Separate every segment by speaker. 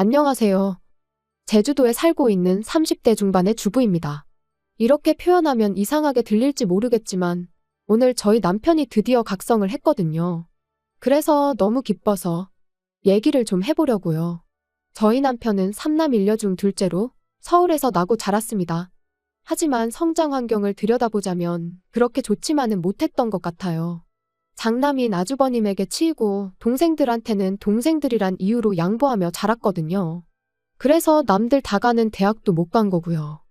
Speaker 1: 안녕하세요. 제주도에 살고 있는 30대 중반의 주부입니다. 이렇게 표현하면 이상하게 들릴지 모르겠지만 오늘 저희 남편이 드디어 각성을 했거든요. 그래서 너무 기뻐서 얘기를 좀 해보려고요. 저희 남편은 3남 1녀 중 둘째로 서울에서 나고 자랐습니다. 하지만 성장 환경을 들여다보자면 그렇게 좋지만은 못했던 것 같아요. 장남인 아주버님에게 치이고 동생들한테는 동생들이란 이유로 양보하며 자랐거든요. 그래서 남들 다 가는 대학도 못 간 거고요.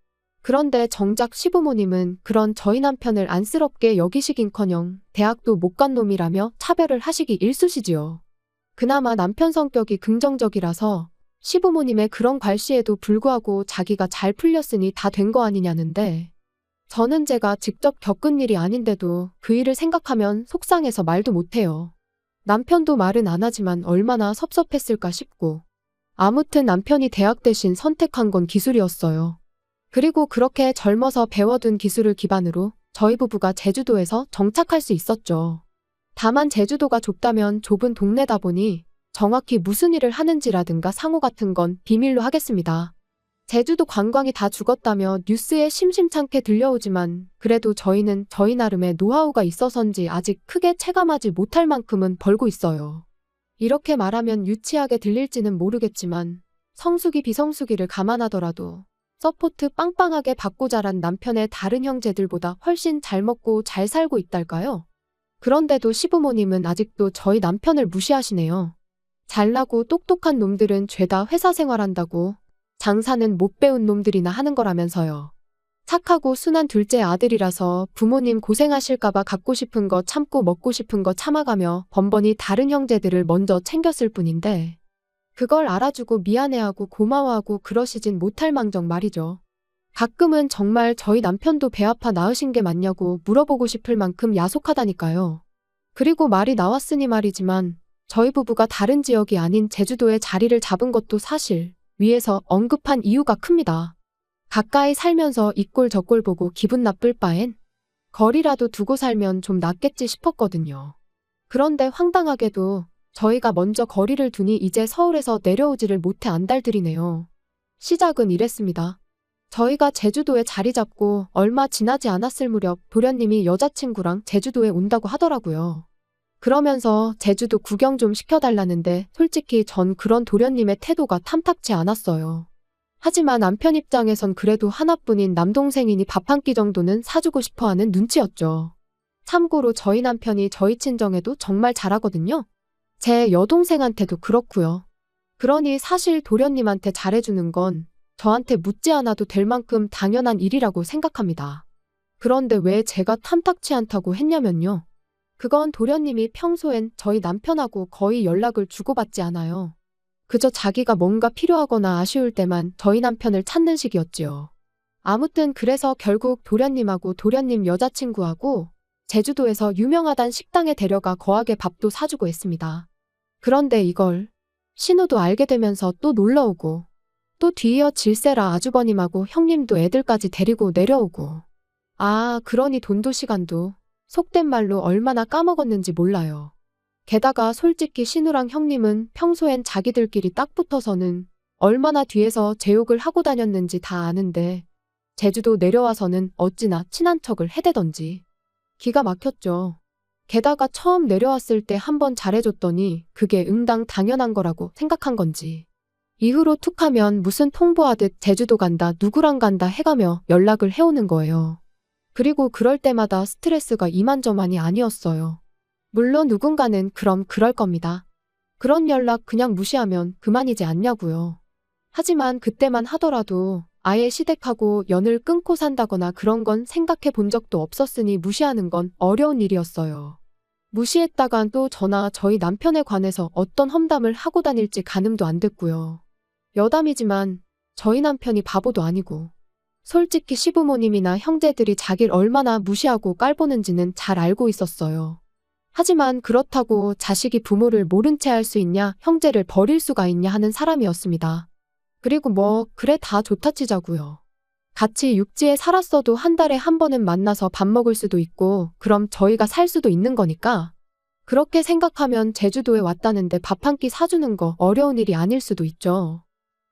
Speaker 1: 그런데 정작 시부모님은 그런 저희 남편을 안쓰럽게 여기시긴커녕 대학도 못 간 놈이라며 차별을 하시기 일쑤시지요. 그나마 남편 성격이 긍정적이라서 시부모님의 그런 괄시에도 불구하고 자기가 잘 풀렸으니 다 된 거 아니냐는데 저는 제가 직접 겪은 일이 아닌데도 그 일을 생각하면 속상해서 말도 못해요. 남편도 말은 안 하지만 얼마나 섭섭했을까 싶고. 아무튼 남편이 대학 대신 선택한 건 기술이었어요. 그리고 그렇게 젊어서 배워둔 기술을 기반으로 저희 부부가 제주도에서 정착할 수 있었죠. 다만 제주도가 좁다면 좁은 동네다 보니 정확히 무슨 일을 하는지라든가 상호 같은 건 비밀로 하겠습니다. 제주도 관광이 다 죽었다며 뉴스에 심심찮게 들려오지만 그래도 저희는 저희 나름의 노하우가 있어서인지 아직 크게 체감하지 못할 만큼은 벌고 있어요. 이렇게 말하면 유치하게 들릴지는 모르겠지만 성수기 비성수기를 감안하더라도 서포트 빵빵하게 받고 자란 남편의 다른 형제들보다 훨씬 잘 먹고 잘 살고 있달까요? 그런데도 시부모님은 아직도 저희 남편을 무시하시네요. 잘나고 똑똑한 놈들은 죄다 회사 생활한다고 장사는 못 배운 놈들이나 하는 거라면서요. 착하고 순한 둘째 아들이라서 부모님 고생하실까봐 갖고 싶은 거 참고 먹고 싶은 거 참아가며 번번이 다른 형제들을 먼저 챙겼을 뿐인데 그걸 알아주고 미안해하고 고마워하고 그러시진 못할 망정 말이죠. 가끔은 정말 저희 남편도 배 아파 낳으신 게 맞냐고 물어보고 싶을 만큼 야속하다니까요. 그리고 말이 나왔으니 말이지만 저희 부부가 다른 지역이 아닌 제주도에 자리를 잡은 것도 사실 위에서 언급한 이유가 큽니다. 가까이 살면서 이 꼴 저 꼴 보고 기분 나쁠 바엔 거리라도 두고 살면 좀 낫겠지 싶었거든요. 그런데 황당하게도 저희가 먼저 거리를 두니 이제 서울에서 내려오지를 못해 안달들이네요. 시작은 이랬습니다. 저희가 제주도에 자리 잡고 얼마 지나지 않았을 무렵 도련님이 여자친구랑 제주도에 온다고 하더라고요. 그러면서 제주도 구경 좀 시켜달라는데 솔직히 전 그런 도련님의 태도가 탐탁치 않았어요. 하지만 남편 입장에선 그래도 하나뿐인 남동생이니 밥 한 끼 정도는 사주고 싶어하는 눈치였죠. 참고로 저희 남편이 저희 친정에도 정말 잘하거든요. 제 여동생한테도 그렇고요. 그러니 사실 도련님한테 잘해주는 건 저한테 묻지 않아도 될 만큼 당연한 일이라고 생각합니다. 그런데 왜 제가 탐탁치 않다고 했냐면요. 그건 도련님이 평소엔 저희 남편하고 거의 연락을 주고받지 않아요. 그저 자기가 뭔가 필요하거나 아쉬울 때만 저희 남편을 찾는 식이었지요. 아무튼 그래서 결국 도련님하고 도련님 여자친구하고 제주도에서 유명하단 식당에 데려가 거하게 밥도 사주고 했습니다. 그런데 이걸 신우도 알게 되면서 또 놀러오고 또 뒤이어 질세라 아주버님하고 형님도 애들까지 데리고 내려오고 그러니 돈도 시간도 속된 말로 얼마나 까먹었는지 몰라요. 게다가 솔직히 신우랑 형님은 평소엔 자기들끼리 딱 붙어서는 얼마나 뒤에서 제 욕을 하고 다녔는지 다 아는데 제주도 내려와서는 어찌나 친한 척을 해대던지 기가 막혔죠. 게다가 처음 내려왔을 때 한번 잘해줬더니 그게 응당 당연한 거라고 생각한 건지 이후로 툭하면 무슨 통보하듯 제주도 간다 누구랑 간다 해가며 연락을 해오는 거예요. 그리고 그럴 때마다 스트레스가 이만저만이 아니었어요. 물론 누군가는 그럼 그럴 겁니다. 그런 연락 그냥 무시하면 그만이지 않냐고요. 하지만 그때만 하더라도 아예 시댁하고 연을 끊고 산다거나 그런 건 생각해 본 적도 없었으니 무시하는 건 어려운 일이었어요. 무시했다간 또 저나 저희 남편에 관해서 어떤 험담을 하고 다닐지 가늠도 안 됐고요. 여담이지만 저희 남편이 바보도 아니고 솔직히 시부모님이나 형제들이 자기를 얼마나 무시하고 깔보는지는 잘 알고 있었어요. 하지만 그렇다고 자식이 부모를 모른 채 할 수 있냐, 형제를 버릴 수가 있냐 하는 사람이었습니다. 그리고 그래 다 좋다 치자고요. 같이 육지에 살았어도 한 달에 한 번은 만나서 밥 먹을 수도 있고 그럼 저희가 살 수도 있는 거니까 그렇게 생각하면 제주도에 왔다는데 밥 한 끼 사주는 거 어려운 일이 아닐 수도 있죠.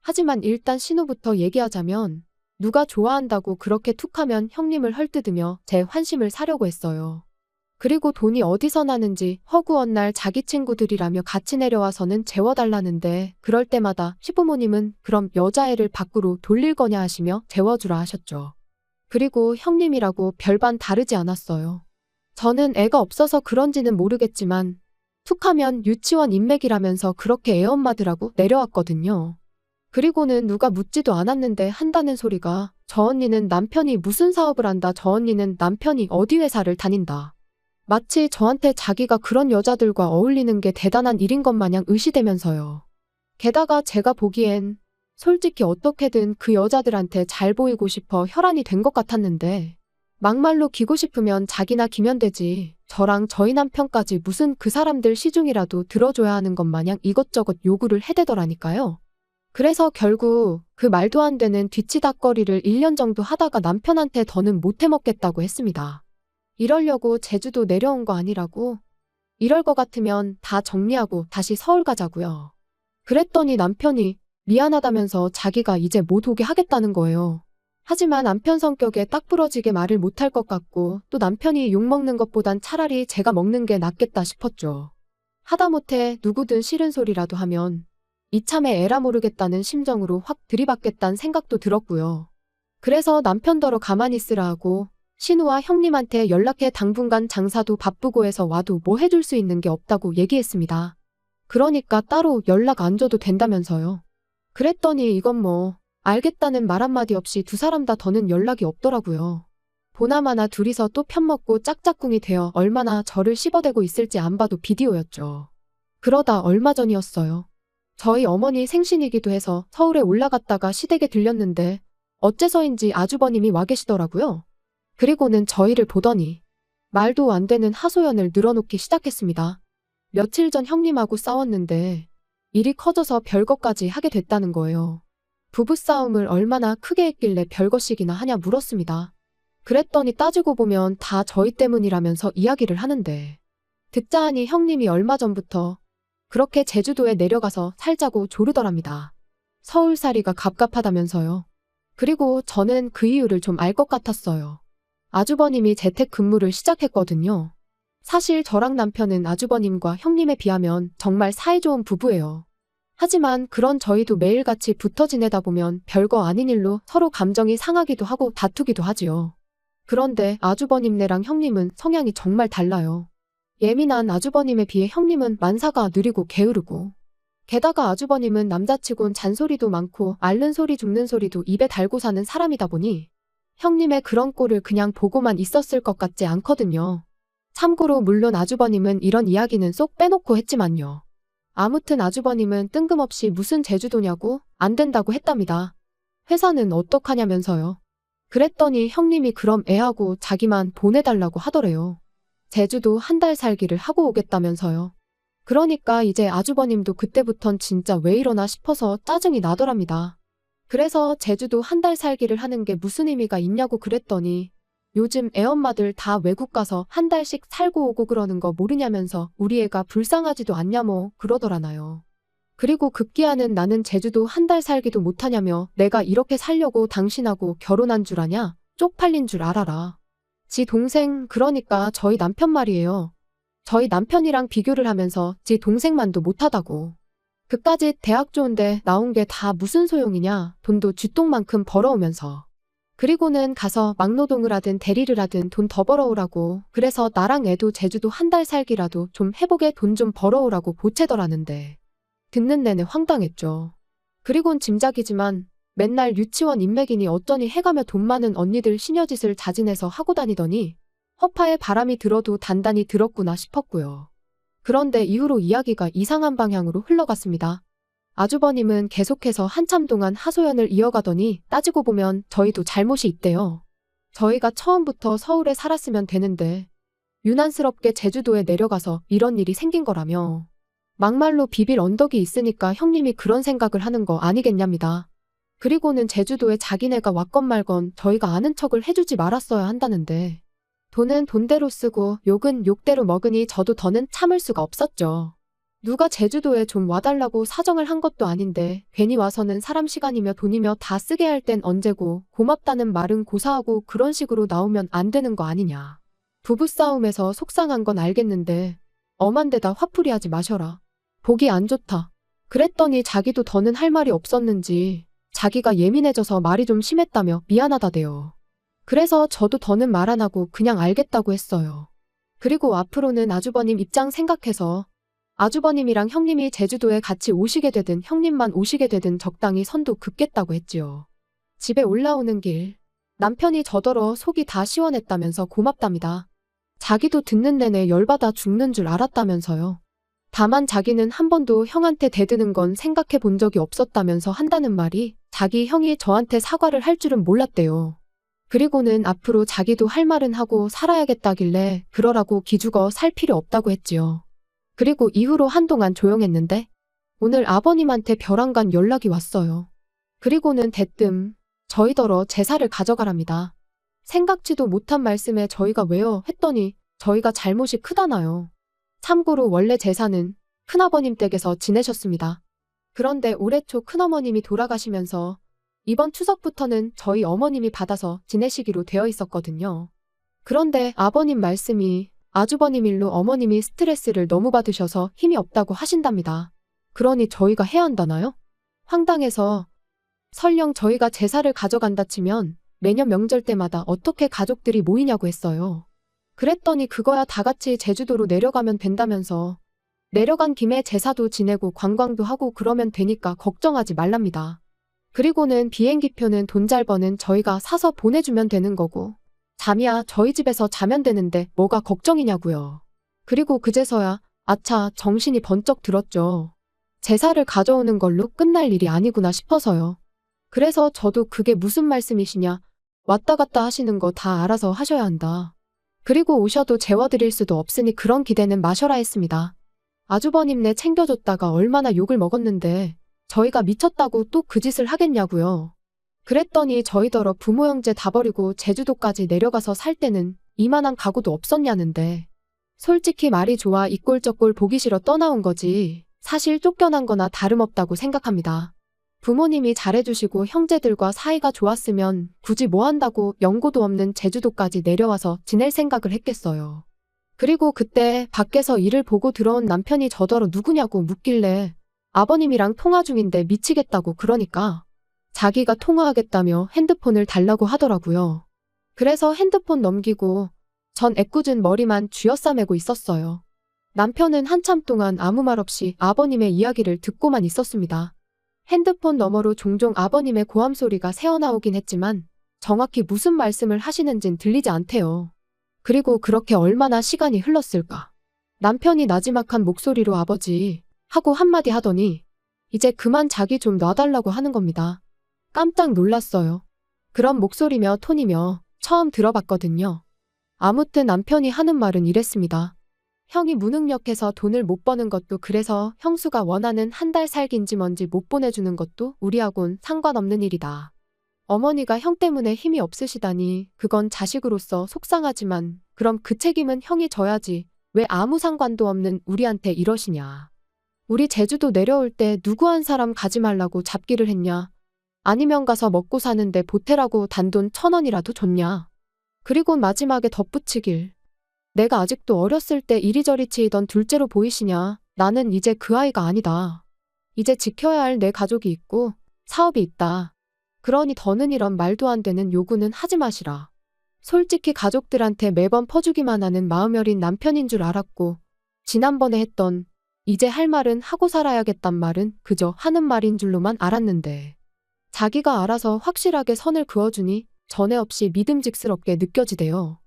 Speaker 1: 하지만 일단 신우부터 얘기하자면 누가 좋아한다고 그렇게 툭하면 형님을 헐뜯으며 제 환심을 사려고 했어요. 그리고 돈이 어디서 나는지 허구한 날 자기 친구들이라며 같이 내려와서는 재워달라는데 그럴 때마다 시부모님은 그럼 여자애를 밖으로 돌릴 거냐 하시며 재워주라 하셨죠. 그리고 형님이라고 별반 다르지 않았어요. 저는 애가 없어서 그런지는 모르겠지만 툭하면 유치원 인맥이라면서 그렇게 애엄마들하고 내려왔거든요. 그리고는 누가 묻지도 않았는데 한다는 소리가 저 언니는 남편이 무슨 사업을 한다, 저 언니는 남편이 어디 회사를 다닌다. 마치 저한테 자기가 그런 여자들과 어울리는 게 대단한 일인 것 마냥 의시되면서요. 게다가 제가 보기엔 솔직히 어떻게든 그 여자들한테 잘 보이고 싶어 혈안이 된 것 같았는데 막말로 기고 싶으면 자기나 기면 되지. 저랑 저희 남편까지 무슨 그 사람들 시중이라도 들어줘야 하는 것 마냥 이것저것 요구를 해대더라니까요. 그래서 결국 그 말도 안 되는 뒤치다꺼리를 1년 정도 하다가 남편한테 더는 못 해먹겠다고 했습니다. 이러려고 제주도 내려온 거 아니라고? 이럴 것 같으면 다 정리하고 다시 서울 가자고요. 그랬더니 남편이 미안하다면서 자기가 이제 못 오게 하겠다는 거예요. 하지만 남편 성격에 딱 부러지게 말을 못할 것 같고 또 남편이 욕먹는 것보단 차라리 제가 먹는 게 낫겠다 싶었죠. 하다못해 누구든 싫은 소리라도 하면 이참에 에라 모르겠다는 심정으로 확 들이받겠다는 생각도 들었고요. 그래서 남편더러 가만히 있으라 하고 신우와 형님한테 연락해 당분간 장사도 바쁘고 해서 와도 뭐 해줄 수 있는 게 없다고 얘기했습니다. 그러니까 따로 연락 안 줘도 된다면서요. 그랬더니 이건 뭐 알겠다는 말 한마디 없이 두 사람 다 더는 연락이 없더라고요. 보나마나 둘이서 또 편먹고 짝짝꿍이 되어 얼마나 저를 씹어대고 있을지 안 봐도 비디오였죠. 그러다 얼마 전이었어요. 저희 어머니 생신이기도 해서 서울에 올라갔다가 시댁에 들렸는데 어째서인지 아주버님이 와 계시더라고요. 그리고는 저희를 보더니 말도 안 되는 하소연을 늘어놓기 시작했습니다. 며칠 전 형님하고 싸웠는데 일이 커져서 별것까지 하게 됐다는 거예요. 부부싸움을 얼마나 크게 했길래 별것이기나 하냐 물었습니다. 그랬더니 따지고 보면 다 저희 때문이라면서 이야기를 하는데 듣자 하니 형님이 얼마 전부터 그렇게 제주도에 내려가서 살자고 조르더랍니다. 서울살이가 갑갑하다면서요. 그리고 저는 그 이유를 좀 알 것 같았어요. 아주버님이 재택근무를 시작했거든요. 사실 저랑 남편은 아주버님과 형님에 비하면 정말 사이좋은 부부예요. 하지만 그런 저희도 매일같이 붙어 지내다 보면 별거 아닌 일로 서로 감정이 상하기도 하고 다투기도 하지요. 그런데 아주버님네랑 형님은 성향이 정말 달라요. 예민한 아주버님에 비해 형님은 만사가 느리고 게으르고 게다가 아주버님은 남자치곤 잔소리도 많고 앓는 소리 죽는 소리도 입에 달고 사는 사람이다 보니 형님의 그런 꼴을 그냥 보고만 있었을 것 같지 않거든요. 참고로 물론 아주버님은 이런 이야기는 쏙 빼놓고 했지만요. 아무튼 아주버님은 뜬금없이 무슨 제주도냐고 안 된다고 했답니다. 회사는 어떡하냐면서요. 그랬더니 형님이 그럼 애하고 자기만 보내달라고 하더래요. 제주도 한 달 살기를 하고 오겠다면서요. 그러니까 이제 아주버님도 그때부턴 진짜 왜 이러나 싶어서 짜증이 나더랍니다. 그래서 제주도 한 달 살기를 하는 게 무슨 의미가 있냐고 그랬더니 요즘 애엄마들 다 외국 가서 한 달씩 살고 오고 그러는 거 모르냐면서 우리 애가 불쌍하지도 않냐 뭐 그러더라나요. 그리고 급기야는 나는 제주도 한 달 살기도 못하냐며 내가 이렇게 살려고 당신하고 결혼한 줄 아냐? 쪽팔린 줄 알아라. 지 동생 그러니까 저희 남편 말이에요. 저희 남편이랑 비교를 하면서 지 동생만도 못하다고. 그까짓 대학 좋은데 나온 게 다 무슨 소용이냐. 돈도 쥐똥만큼 벌어오면서. 그리고는 가서 막노동을 하든 대리를 하든 돈 더 벌어오라고. 그래서 나랑 애도 제주도 한 달 살기라도 좀 해보게 돈 좀 벌어오라고 보채더라는데. 듣는 내내 황당했죠. 그리곤 짐작이지만 맨날 유치원 인맥이니 어쩌니 해가며 돈 많은 언니들 시녀짓을 자진해서 하고 다니더니 허파에 바람이 들어도 단단히 들었구나 싶었고요. 그런데 이후로 이야기가 이상한 방향으로 흘러갔습니다. 아주버님은 계속해서 한참 동안 하소연을 이어가더니 따지고 보면 저희도 잘못이 있대요. 저희가 처음부터 서울에 살았으면 되는데 유난스럽게 제주도에 내려가서 이런 일이 생긴 거라며 막말로 비빌 언덕이 있으니까 형님이 그런 생각을 하는 거 아니겠냐입니다. 그리고는 제주도에 자기네가 왔건 말건 저희가 아는 척을 해주지 말았어야 한다는데 돈은 돈대로 쓰고 욕은 욕대로 먹으니 저도 더는 참을 수가 없었죠. 누가 제주도에 좀 와달라고 사정을 한 것도 아닌데 괜히 와서는 사람 시간이며 돈이며 다 쓰게 할 땐 언제고 고맙다는 말은 고사하고 그런 식으로 나오면 안 되는 거 아니냐. 부부싸움에서 속상한 건 알겠는데 엄한 데다 화풀이하지 마셔라. 보기 안 좋다. 그랬더니 자기도 더는 할 말이 없었는지 자기가 예민해져서 말이 좀 심했다며 미안하다대요. 그래서 저도 더는 말 안 하고 그냥 알겠다고 했어요. 그리고 앞으로는 아주버님 입장 생각해서 아주버님이랑 형님이 제주도에 같이 오시게 되든 형님만 오시게 되든 적당히 선도 긋겠다고 했지요. 집에 올라오는 길 남편이 저더러 속이 다 시원했다면서 고맙답니다. 자기도 듣는 내내 열받아 죽는 줄 알았다면서요. 다만 자기는 한 번도 형한테 대드는 건 생각해 본 적이 없었다면서 한다는 말이 자기 형이 저한테 사과를 할 줄은 몰랐대요. 그리고는 앞으로 자기도 할 말은 하고 살아야겠다길래 그러라고 기죽어 살 필요 없다고 했지요. 그리고 이후로 한동안 조용했는데 오늘 아버님한테 벼랑간 연락이 왔어요. 그리고는 대뜸 저희더러 제사를 가져가랍니다. 생각지도 못한 말씀에 저희가 왜요 했더니 저희가 잘못이 크다나요. 참고로 원래 제사는 큰아버님 댁에서 지내셨습니다. 그런데 올해 초 큰어머님이 돌아가시면서 이번 추석부터는 저희 어머님이 받아서 지내시기로 되어 있었거든요. 그런데 아버님 말씀이 아주버님 일로 어머님이 스트레스를 너무 받으셔서 힘이 없다고 하신답니다. 그러니 저희가 해야 한다나요? 황당해서 설령 저희가 제사를 가져간다 치면 매년 명절 때마다 어떻게 가족들이 모이냐고 했어요. 그랬더니 그거야 다 같이 제주도로 내려가면 된다면서 내려간 김에 제사도 지내고 관광도 하고 그러면 되니까 걱정하지 말랍니다. 그리고는 비행기표는 돈 잘 버는 저희가 사서 보내주면 되는 거고 잠이야 저희 집에서 자면 되는데 뭐가 걱정이냐고요. 그리고 그제서야 아차 정신이 번쩍 들었죠. 제사를 가져오는 걸로 끝날 일이 아니구나 싶어서요. 그래서 저도 그게 무슨 말씀이시냐 왔다 갔다 하시는 거 다 알아서 하셔야 한다. 그리고 오셔도 재워드릴 수도 없으니 그런 기대는 마셔라 했습니다. 아주버님네 챙겨줬다가 얼마나 욕을 먹었는데 저희가 미쳤다고 또 그 짓을 하겠냐고요. 그랬더니 저희더러 부모 형제 다 버리고 제주도까지 내려가서 살 때는 이만한 가구도 없었냐는데 솔직히 말이 좋아 이 꼴 저 꼴 보기 싫어 떠나온 거지 사실 쫓겨난 거나 다름없다고 생각합니다. 부모님이 잘해주시고 형제들과 사이가 좋았으면 굳이 뭐 한다고 연고도 없는 제주도까지 내려와서 지낼 생각을 했겠어요. 그리고 그때 밖에서 일을 보고 들어온 남편이 저더러 누구냐고 묻길래 아버님이랑 통화 중인데 미치겠다고 그러니까 자기가 통화하겠다며 핸드폰을 달라고 하더라고요. 그래서 핸드폰 넘기고 전 애꿎은 머리만 쥐어싸매고 있었어요. 남편은 한참 동안 아무 말 없이 아버님의 이야기를 듣고만 있었습니다. 핸드폰 너머로 종종 아버님의 고함 소리가 새어나오긴 했지만 정확히 무슨 말씀을 하시는진 들리지 않대요. 그리고 그렇게 얼마나 시간이 흘렀을까. 남편이 나지막한 목소리로 아버지 하고 한마디 하더니 이제 그만 자기 좀 놔달라고 하는 겁니다. 깜짝 놀랐어요. 그런 목소리며 톤이며 처음 들어봤거든요. 아무튼 남편이 하는 말은 이랬습니다. 형이 무능력해서 돈을 못 버는 것도 그래서 형수가 원하는 한 달 살기인지 뭔지 못 보내주는 것도 우리하곤 상관없는 일이다. 어머니가 형 때문에 힘이 없으시다니 그건 자식으로서 속상하지만 그럼 그 책임은 형이 져야지 왜 아무 상관도 없는 우리한테 이러시냐. 우리 제주도 내려올 때 누구 한 사람 가지 말라고 잡기를 했냐. 아니면 가서 먹고 사는데 보태라고 단돈 1,000원이라도 줬냐. 그리고 마지막에 덧붙이길. 내가 아직도 어렸을 때 이리저리 치이던 둘째로 보이시냐. 나는 이제 그 아이가 아니다. 이제 지켜야 할 내 가족이 있고 사업이 있다. 그러니 더는 이런 말도 안 되는 요구는 하지 마시라. 솔직히 가족들한테 매번 퍼주기만 하는 마음 여린 남편인 줄 알았고 지난번에 했던 이제 할 말은 하고 살아야겠단 말은 그저 하는 말인 줄로만 알았는데 자기가 알아서 확실하게 선을 그어주니 전에 없이 믿음직스럽게 느껴지대요.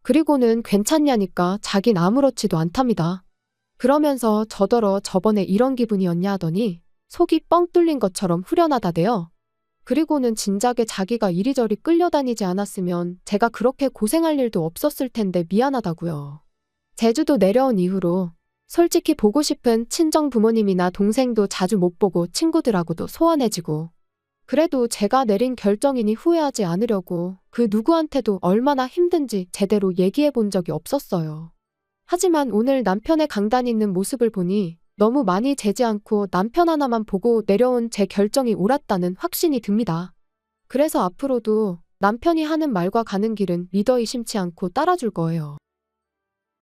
Speaker 1: 그리고는 괜찮냐니까 자긴 아무렇지도 않답니다. 그러면서 저더러 저번에 이런 기분이었냐 하더니 속이 뻥 뚫린 것처럼 후련하다대요. 그리고는 진작에 자기가 이리저리 끌려다니지 않았으면 제가 그렇게 고생할 일도 없었을 텐데 미안하다고요. 제주도 내려온 이후로 솔직히 보고 싶은 친정 부모님이나 동생도 자주 못 보고 친구들하고도 소원해지고 그래도 제가 내린 결정이니 후회하지 않으려고 그 누구한테도 얼마나 힘든지 제대로 얘기해 본 적이 없었어요. 하지만 오늘 남편의 강단 있는 모습을 보니 너무 많이 재지 않고 남편 하나만 보고 내려온 제 결정이 옳았다는 확신이 듭니다. 그래서 앞으로도 남편이 하는 말과 가는 길은 리더의심치 않고 따라줄 거예요.